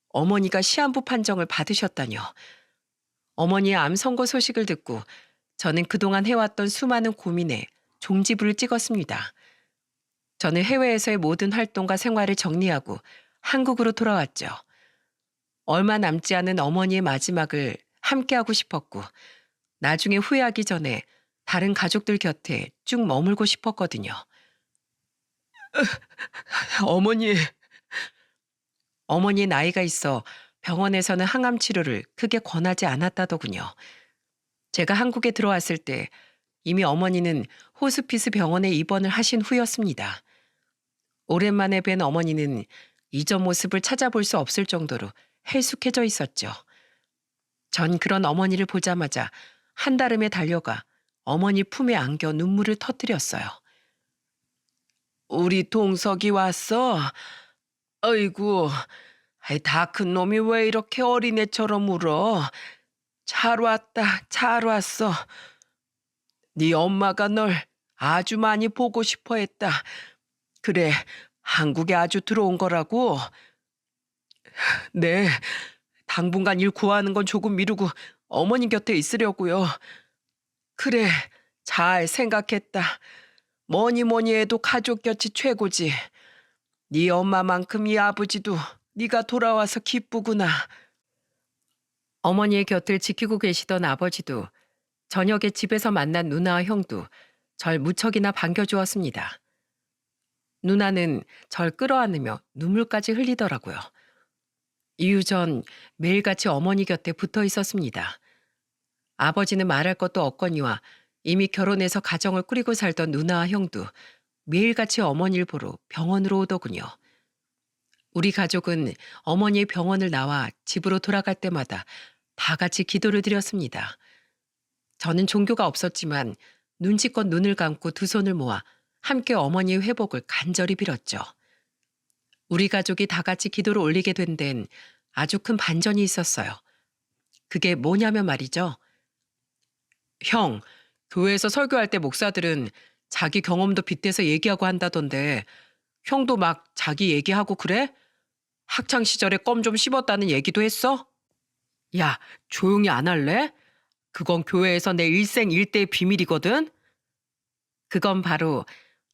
어머니가 시한부 판정을 받으셨다뇨. 어머니의 암 선고 소식을 듣고 저는 그동안 해왔던 수많은 고민에 종지부를 찍었습니다. 저는 해외에서의 모든 활동과 생활을 정리하고 한국으로 돌아왔죠. 얼마 남지 않은 어머니의 마지막을 함께하고 싶었고 나중에 후회하기 전에 다른 가족들 곁에 쭉 머물고 싶었거든요. 어머니. 어머니의 나이가 있어 병원에서는 항암 치료를 크게 권하지 않았다더군요. 제가 한국에 들어왔을 때 이미 어머니는 호스피스 병원에 입원을 하신 후였습니다. 오랜만에 뵌 어머니는 이전 모습을 찾아볼 수 없을 정도로 헬쑥해져 있었죠. 전 그런 어머니를 보자마자 한달음에 달려가 어머니 품에 안겨 눈물을 터뜨렸어요. 우리 동석이 왔어? 어이구, 다 큰 놈이 왜 이렇게 어린애처럼 울어? 잘 왔다, 잘 왔어. 네 엄마가 널 아주 많이 보고 싶어 했다. 그래, 한국에 아주 들어온 거라고? 네, 당분간 일 구하는 건 조금 미루고 어머니 곁에 있으려고요. 그래, 잘 생각했다. 뭐니 뭐니 해도 가족 곁이 최고지. 네 엄마만큼 이 아버지도 네가 돌아와서 기쁘구나. 어머니의 곁을 지키고 계시던 아버지도 저녁에 집에서 만난 누나와 형도 절 무척이나 반겨주었습니다. 누나는 절 끌어안으며 눈물까지 흘리더라고요. 이후 전 매일같이 어머니 곁에 붙어 있었습니다. 아버지는 말할 것도 없거니와 이미 결혼해서 가정을 꾸리고 살던 누나와 형도 매일같이 어머니를 보러 병원으로 오더군요. 우리 가족은 어머니의 병원을 나와 집으로 돌아갈 때마다 다 같이 기도를 드렸습니다. 저는 종교가 없었지만 눈치껏 눈을 감고 두 손을 모아 함께 어머니의 회복을 간절히 빌었죠. 우리 가족이 다 같이 기도를 올리게 된 데는 아주 큰 반전이 있었어요. 그게 뭐냐면 말이죠. 형, 교회에서 설교할 때 목사들은 자기 경험도 빗대서 얘기하고 한다던데 형도 막 자기 얘기하고 그래? 학창 시절에 껌 좀 씹었다는 얘기도 했어? 야, 조용히 안 할래? 그건 교회에서 내 일생일대의 비밀이거든? 그건 바로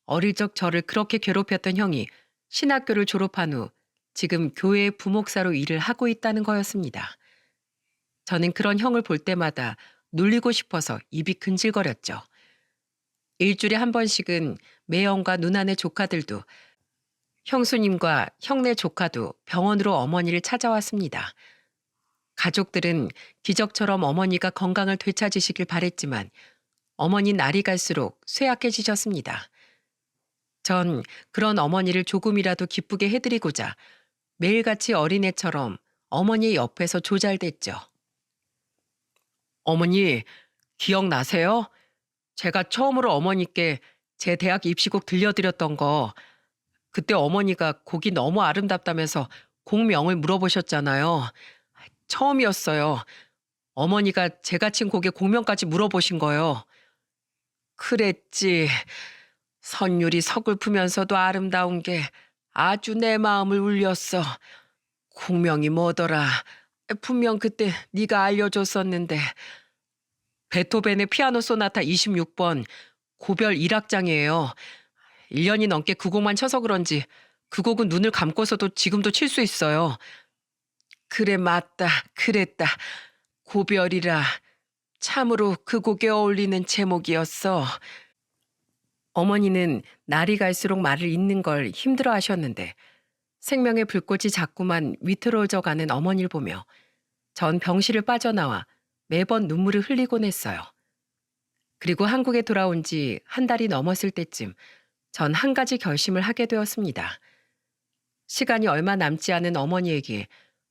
어릴 적 저를 그렇게 괴롭혔던 형이 신학교를 졸업한 후 지금 교회의 부목사로 일을 하고 있다는 거였습니다. 저는 그런 형을 볼 때마다 놀리고 싶어서 입이 근질거렸죠. 일주일에 한 번씩은 매형과 누나네 조카들도 형수님과 형네 조카도 병원으로 어머니를 찾아왔습니다. 가족들은 기적처럼 어머니가 건강을 되찾으시길 바랬지만 어머니 날이 갈수록 쇠약해지셨습니다. 전 그런 어머니를 조금이라도 기쁘게 해드리고자 매일같이 어린애처럼 어머니 옆에서 조잘댔죠. 어머니, 기억나세요? 제가 처음으로 어머니께 제 대학 입시곡 들려드렸던 거, 그때 어머니가 곡이 너무 아름답다면서 곡명을 물어보셨잖아요. 처음이었어요. 어머니가 제가 친 곡의 곡명까지 물어보신 거요. 그랬지. 선율이 서글프면서도 아름다운 게 아주 내 마음을 울렸어. 곡명이 뭐더라. 분명 그때 네가 알려줬었는데. 베토벤의 피아노 소나타 26번 고별 1악장이에요. 1년이 넘게 그 곡만 쳐서 그런지 그 곡은 눈을 감고서도 지금도 칠 수 있어요. 그래 맞다. 그랬다. 고별이라. 참으로 그 곡에 어울리는 제목이었어. 어머니는 날이 갈수록 말을 잇는 걸 힘들어 하셨는데 생명의 불꽃이 자꾸만 위태로워져 가는 어머니를 보며 전 병실을 빠져나와 매번 눈물을 흘리곤 했어요. 그리고 한국에 돌아온 지 한 달이 넘었을 때쯤 전 한 가지 결심을 하게 되었습니다. 시간이 얼마 남지 않은 어머니에게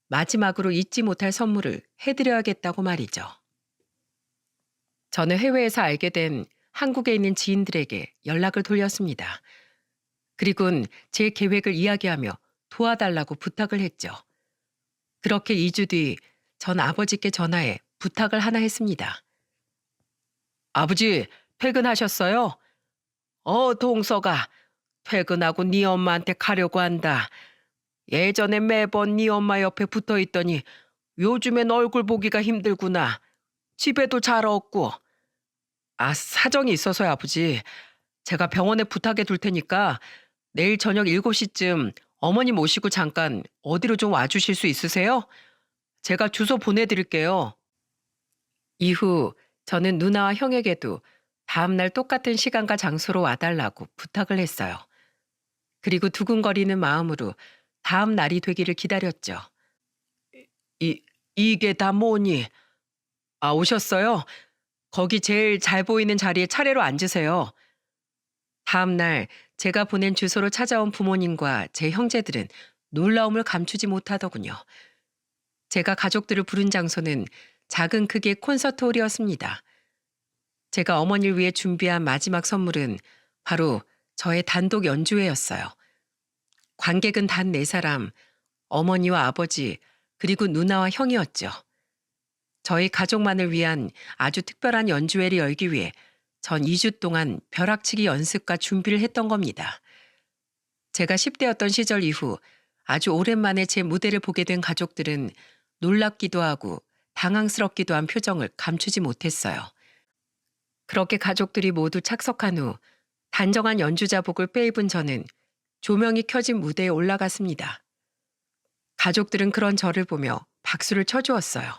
마지막으로 잊지 못할 선물을 해드려야겠다고 말이죠. 저는 해외에서 알게 된 한국에 있는 지인들에게 연락을 돌렸습니다. 그리고는 제 계획을 이야기하며 도와달라고 부탁을 했죠. 그렇게 2주 뒤 전 아버지께 전화해 부탁을 하나 했습니다. 아버지, 퇴근하셨어요? 동서가 퇴근하고 네 엄마한테 가려고 한다. 예전에 매번 네 엄마 옆에 붙어 있더니 요즘엔 얼굴 보기가 힘들구나. 집에도 잘 없고. 사정이 있어서요, 아버지. 제가 병원에 부탁해 둘 테니까 내일 저녁 7시쯤 어머니 모시고 잠깐 어디로 좀 와주실 수 있으세요? 제가 주소 보내드릴게요. 이후 저는 누나와 형에게도 다음날 똑같은 시간과 장소로 와달라고 부탁을 했어요. 그리고 두근거리는 마음으로 다음 날이 되기를 기다렸죠. 이, 이게 다 뭐니? 오셨어요? 거기 제일 잘 보이는 자리에 차례로 앉으세요. 다음 날 제가 보낸 주소로 찾아온 부모님과 제 형제들은 놀라움을 감추지 못하더군요. 제가 가족들을 부른 장소는 작은 크기의 콘서트홀이었습니다. 제가 어머니를 위해 준비한 마지막 선물은 바로 저의 단독 연주회였어요. 관객은 단 4사람, 어머니와 아버지, 그리고 누나와 형이었죠. 저희 가족만을 위한 아주 특별한 연주회를 열기 위해 전 2주 동안 벼락치기 연습과 준비를 했던 겁니다. 제가 10대였던 시절 이후 아주 오랜만에 제 무대를 보게 된 가족들은 놀랍기도 하고 당황스럽기도 한 표정을 감추지 못했어요. 그렇게 가족들이 모두 착석한 후 단정한 연주자복을 빼입은 저는 조명이 켜진 무대에 올라갔습니다. 가족들은 그런 저를 보며 박수를 쳐주었어요.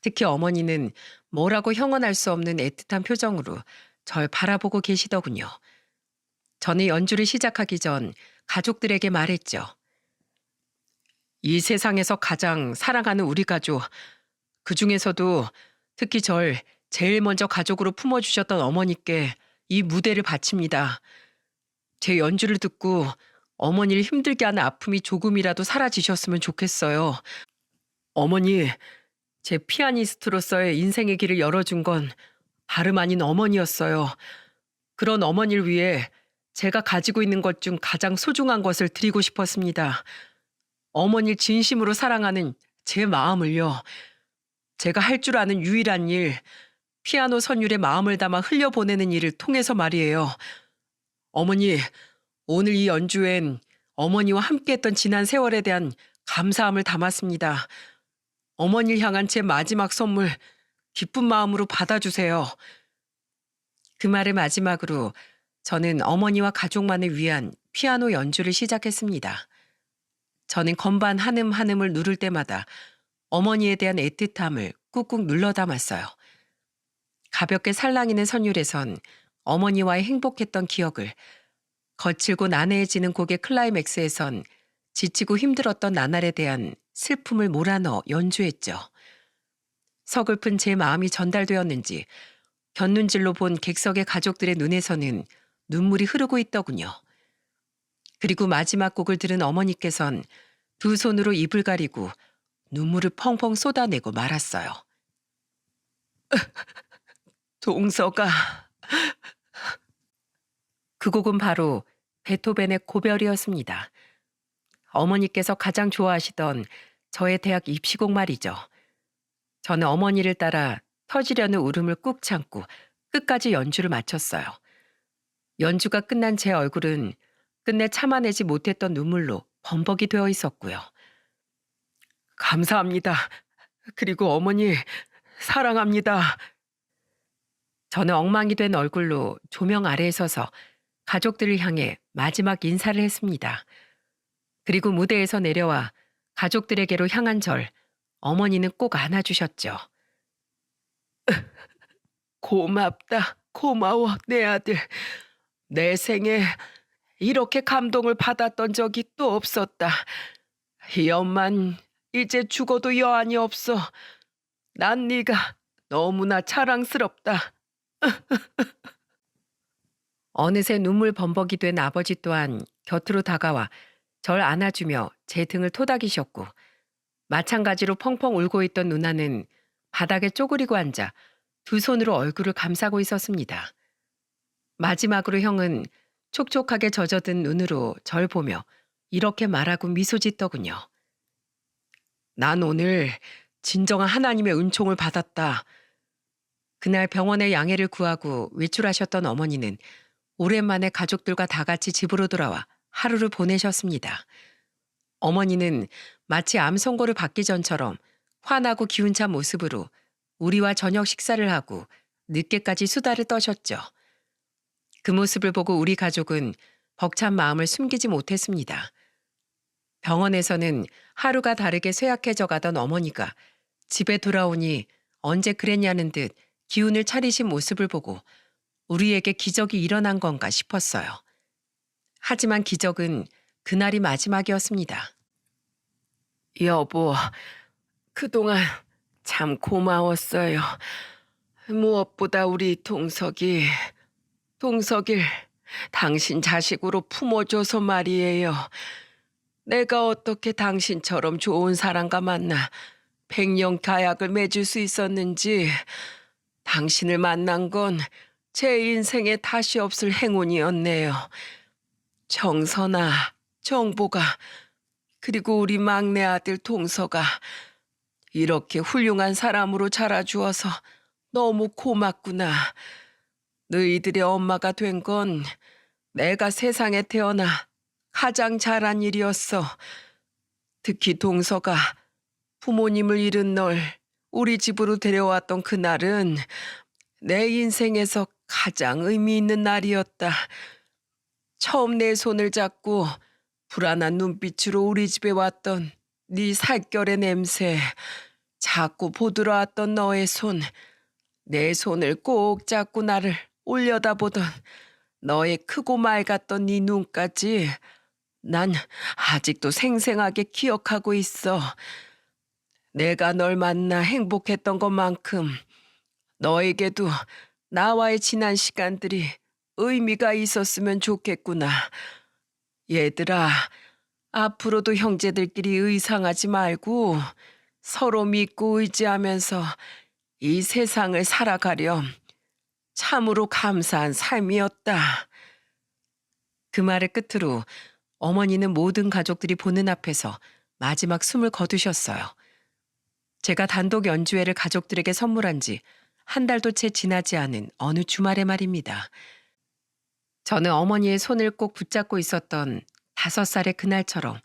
특히 어머니는 뭐라고 형언할 수 없는 애틋한 표정으로 절 바라보고 계시더군요. 저는 연주를 시작하기 전 가족들에게 말했죠. 이 세상에서 가장 사랑하는 우리 가족, 그 중에서도 특히 절 제일 먼저 가족으로 품어주셨던 어머니께 이 무대를 바칩니다. 제 연주를 듣고 어머니를 힘들게 하는 아픔이 조금이라도 사라지셨으면 좋겠어요. 어머니, 제 피아니스트로서의 인생의 길을 열어준 건 다름 아닌 어머니였어요. 그런 어머니를 위해 제가 가지고 있는 것 중 가장 소중한 것을 드리고 싶었습니다. 어머니를 진심으로 사랑하는 제 마음을요. 제가 할 줄 아는 유일한 일, 피아노 선율에 마음을 담아 흘려보내는 일을 통해서 말이에요. 어머니, 오늘 이 연주엔 어머니와 함께했던 지난 세월에 대한 감사함을 담았습니다. 어머니를 향한 제 마지막 선물, 기쁜 마음으로 받아주세요. 그 말을 마지막으로 저는 어머니와 가족만을 위한 피아노 연주를 시작했습니다. 저는 건반 한음 한음을 누를 때마다 어머니에 대한 애틋함을 꾹꾹 눌러 담았어요. 가볍게 살랑이는 선율에선 어머니와의 행복했던 기억을, 거칠고 난해해지는 곡의 클라이맥스에선 지치고 힘들었던 나날에 대한 슬픔을 몰아넣어 연주했죠. 서글픈 제 마음이 전달되었는지 곁눈질로 본 객석의 가족들의 눈에서는 눈물이 흐르고 있더군요. 그리고 마지막 곡을 들은 어머니께선 두 손으로 입을 가리고 눈물을 펑펑 쏟아내고 말았어요. 동서가. 그 곡은 바로 베토벤의 고별이었습니다. 어머니께서 가장 좋아하시던 저의 대학 입시곡 말이죠. 저는 어머니를 따라 터지려는 울음을 꾹 참고 끝까지 연주를 마쳤어요. 연주가 끝난 제 얼굴은 끝내 참아내지 못했던 눈물로 범벅이 되어 있었고요. 감사합니다. 그리고 어머니, 사랑합니다. 저는 엉망이 된 얼굴로 조명 아래에 서서 가족들을 향해 마지막 인사를 했습니다. 그리고 무대에서 내려와 가족들에게로 향한 절, 어머니는 꼭 안아주셨죠. 고맙다. 고마워, 내 아들. 내 생에 이렇게 감동을 받았던 적이 또 없었다. 이 엄만 이제 죽어도 여한이 없어. 난 네가 너무나 자랑스럽다. 어느새 눈물 범벅이 된 아버지 또한 곁으로 다가와 절 안아주며 제 등을 토닥이셨고, 마찬가지로 펑펑 울고 있던 누나는 바닥에 쪼그리고 앉아 두 손으로 얼굴을 감싸고 있었습니다. 마지막으로 형은 촉촉하게 젖어든 눈으로 절 보며 이렇게 말하고 미소 짓더군요. 난 오늘 진정한 하나님의 은총을 받았다. 그날 병원에 양해를 구하고 외출하셨던 어머니는 오랜만에 가족들과 다 같이 집으로 돌아와 하루를 보내셨습니다. 어머니는 마치 암 선고를 받기 전처럼 환하고 기운찬 모습으로 우리와 저녁 식사를 하고 늦게까지 수다를 떠셨죠. 그 모습을 보고 우리 가족은 벅찬 마음을 숨기지 못했습니다. 병원에서는 하루가 다르게 쇠약해져 가던 어머니가 집에 돌아오니 언제 그랬냐는 듯 기운을 차리신 모습을 보고 우리에게 기적이 일어난 건가 싶었어요. 하지만 기적은 그날이 마지막이었습니다. 여보, 그동안 참 고마웠어요. 무엇보다 우리 동석일 당신 자식으로 품어줘서 말이에요. 내가 어떻게 당신처럼 좋은 사람과 만나 백년 가약을 맺을 수 있었는지, 당신을 만난 건 제 인생에 다시 없을 행운이었네요. 정선아, 정보가, 그리고 우리 막내 아들 동서가 이렇게 훌륭한 사람으로 자라주어서 너무 고맙구나. 너희들의 엄마가 된 건 내가 세상에 태어나 가장 잘한 일이었어. 특히 동서가 부모님을 잃은 널 우리 집으로 데려왔던 그날은 내 인생에서 가장 의미 있는 날이었다. 처음 내 손을 잡고 불안한 눈빛으로 우리 집에 왔던 네 살결의 냄새, 자꾸 보들어왔던 너의 손, 내 손을 꼭 잡고 나를 올려다보던 너의 크고 맑았던 네 눈까지 난 아직도 생생하게 기억하고 있어. 내가 널 만나 행복했던 것만큼 너에게도 나와의 지난 시간들이 의미가 있었으면 좋겠구나. 얘들아, 앞으로도 형제들끼리 의상하지 말고 서로 믿고 의지하면서 이 세상을 살아가렴. 참으로 감사한 삶이었다. 그 말을 끝으로 어머니는 모든 가족들이 보는 앞에서 마지막 숨을 거두셨어요. 제가 단독 연주회를 가족들에게 선물한 지 한 달도 채 지나지 않은 어느 주말의 말입니다. 저는 어머니의 손을 꼭 붙잡고 있었던 5살의 그날처럼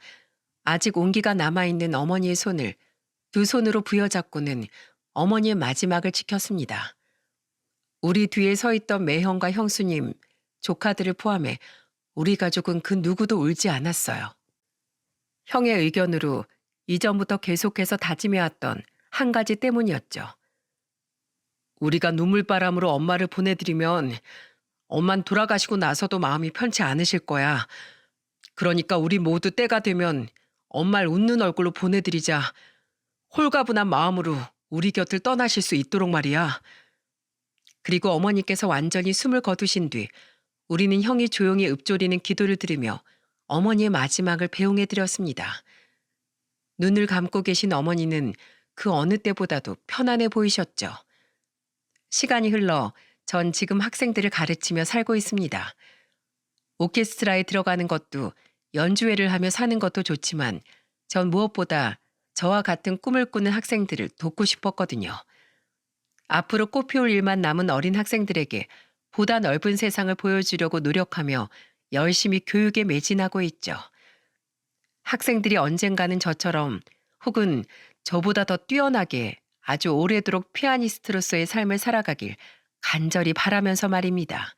아직 온기가 남아있는 어머니의 손을 두 손으로 부여잡고는 어머니의 마지막을 지켰습니다. 우리 뒤에 서 있던 매형과 형수님, 조카들을 포함해 우리 가족은 그 누구도 울지 않았어요. 형의 의견으로 이전부터 계속해서 다짐해왔던 한 가지 때문이었죠. 우리가 눈물바람으로 엄마를 보내드리면 엄만 돌아가시고 나서도 마음이 편치 않으실 거야. 그러니까 우리 모두 때가 되면 엄마를 웃는 얼굴로 보내드리자. 홀가분한 마음으로 우리 곁을 떠나실 수 있도록 말이야. 그리고 어머니께서 완전히 숨을 거두신 뒤 우리는 형이 조용히 읊조리는 기도를 들으며 어머니의 마지막을 배웅해드렸습니다. 눈을 감고 계신 어머니는 그 어느 때보다도 편안해 보이셨죠. 시간이 흘러 전 지금 학생들을 가르치며 살고 있습니다. 오케스트라에 들어가는 것도 연주회를 하며 사는 것도 좋지만 전 무엇보다 저와 같은 꿈을 꾸는 학생들을 돕고 싶었거든요. 앞으로 꽃피울 일만 남은 어린 학생들에게 보다 넓은 세상을 보여주려고 노력하며 열심히 교육에 매진하고 있죠. 학생들이 언젠가는 저처럼 혹은 저보다 더 뛰어나게 아주 오래도록 피아니스트로서의 삶을 살아가길 간절히 바라면서 말입니다.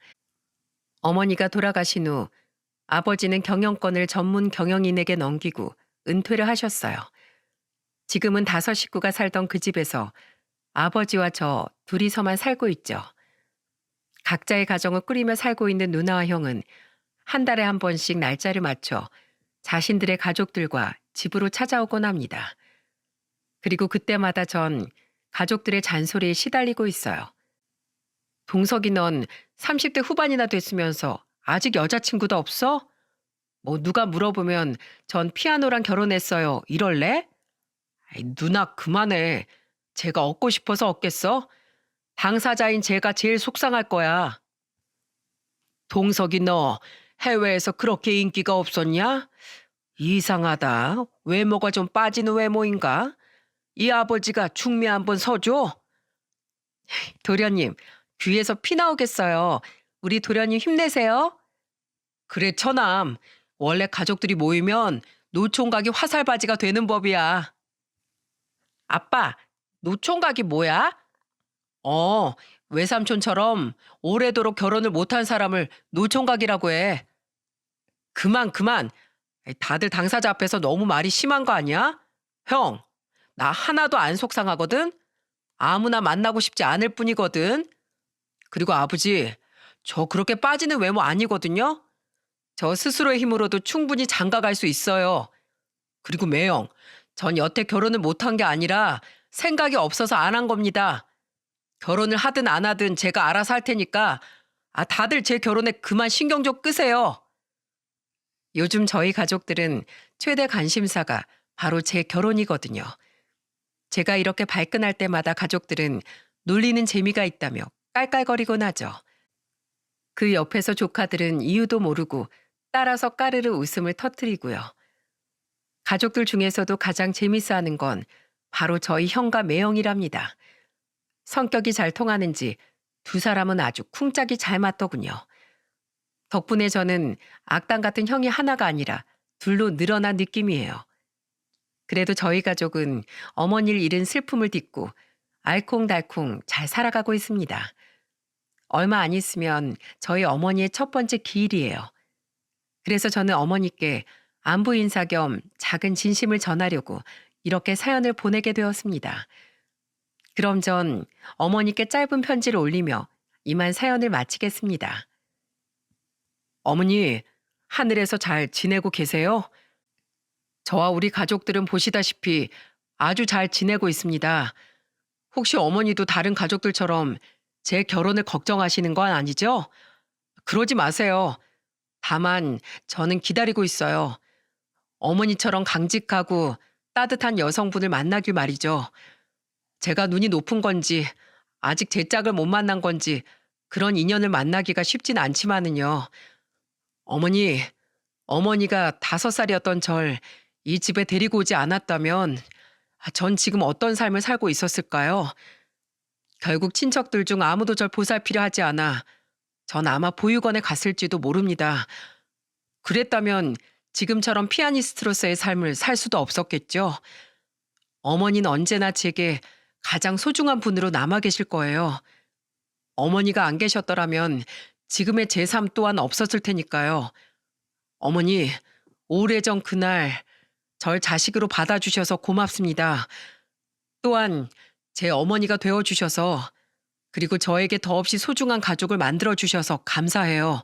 어머니가 돌아가신 후 아버지는 경영권을 전문 경영인에게 넘기고 은퇴를 하셨어요. 지금은 다섯 식구가 살던 그 집에서 아버지와 저 둘이서만 살고 있죠. 각자의 가정을 꾸리며 살고 있는 누나와 형은 한 달에 한 번씩 날짜를 맞춰 자신들의 가족들과 집으로 찾아오곤 합니다. 그리고 그때마다 전 가족들의 잔소리에 시달리고 있어요. 동석이 넌 30대 후반이나 됐으면서 아직 여자친구도 없어? 뭐 누가 물어보면 전 피아노랑 결혼했어요. 이럴래? 아이, 누나 그만해. 제가 얻고 싶어서 얻겠어? 당사자인 제가 제일 속상할 거야. 동석이 너 해외에서 그렇게 인기가 없었냐? 이상하다. 외모가 좀 빠지는 외모인가? 이 아버지가 중매 한번 서줘? 도련님, 귀에서 피 나오겠어요. 우리 도련님 힘내세요. 그래, 처남. 원래 가족들이 모이면 노총각이 화살바지가 되는 법이야. 아빠, 노총각이 뭐야? 어, 외삼촌처럼 오래도록 결혼을 못한 사람을 노총각이라고 해. 그만. 다들 당사자 앞에서 너무 말이 심한 거 아니야? 형, 나 하나도 안 속상하거든? 아무나 만나고 싶지 않을 뿐이거든. 그리고 아버지, 저 그렇게 빠지는 외모 아니거든요? 저 스스로의 힘으로도 충분히 장가갈 수 있어요. 그리고 매형, 전 여태 결혼을 못한 게 아니라 생각이 없어서 안 한 겁니다. 결혼을 하든 안 하든 제가 알아서 할 테니까 다들 제 결혼에 그만 신경 좀 끄세요. 요즘 저희 가족들은 최대 관심사가 바로 제 결혼이거든요. 제가 이렇게 발끈할 때마다 가족들은 놀리는 재미가 있다며 깔깔거리곤 하죠. 그 옆에서 조카들은 이유도 모르고 따라서 까르르 웃음을 터뜨리고요. 가족들 중에서도 가장 재밌어하는 건 바로 저희 형과 매형이랍니다. 성격이 잘 통하는지 두 사람은 아주 쿵짝이 잘 맞더군요. 덕분에 저는 악당 같은 형이 하나가 아니라 둘로 늘어난 느낌이에요. 그래도 저희 가족은 어머니를 잃은 슬픔을 딛고 알콩달콩 잘 살아가고 있습니다. 얼마 안 있으면 저희 어머니의 첫 번째 기일이에요. 그래서 저는 어머니께 안부 인사 겸 작은 진심을 전하려고 이렇게 사연을 보내게 되었습니다. 그럼 전 어머니께 짧은 편지를 올리며 이만 사연을 마치겠습니다. 어머니, 하늘에서 잘 지내고 계세요? 저와 우리 가족들은 보시다시피 아주 잘 지내고 있습니다. 혹시 어머니도 다른 가족들처럼 제 결혼을 걱정하시는 건 아니죠? 그러지 마세요. 다만 저는 기다리고 있어요. 어머니처럼 강직하고 따뜻한 여성분을 만나길 말이죠. 제가 눈이 높은 건지 아직 제 짝을 못 만난 건지 그런 인연을 만나기가 쉽진 않지만은요. 어머니가 5살이었던 절 이 집에 데리고 오지 않았다면 전 지금 어떤 삶을 살고 있었을까요? 결국 친척들 중 아무도 절 보살피려 하지 않아 전 아마 보육원에 갔을지도 모릅니다. 그랬다면 지금처럼 피아니스트로서의 삶을 살 수도 없었겠죠. 어머니는 언제나 제게 가장 소중한 분으로 남아 계실 거예요. 어머니가 안 계셨더라면 지금의 제 삶 또한 없었을 테니까요. 어머니, 오래전 그날 절 자식으로 받아주셔서 고맙습니다. 또한 제 어머니가 되어주셔서 그리고 저에게 더없이 소중한 가족을 만들어주셔서 감사해요.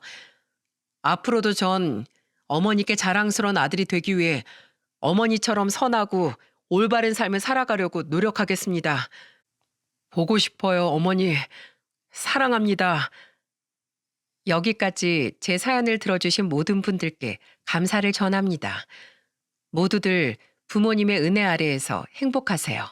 앞으로도 전 어머니께 자랑스러운 아들이 되기 위해 어머니처럼 선하고 올바른 삶을 살아가려고 노력하겠습니다. 보고 싶어요, 어머니. 사랑합니다. 여기까지 제 사연을 들어주신 모든 분들께 감사를 전합니다. 모두들 부모님의 은혜 아래에서 행복하세요.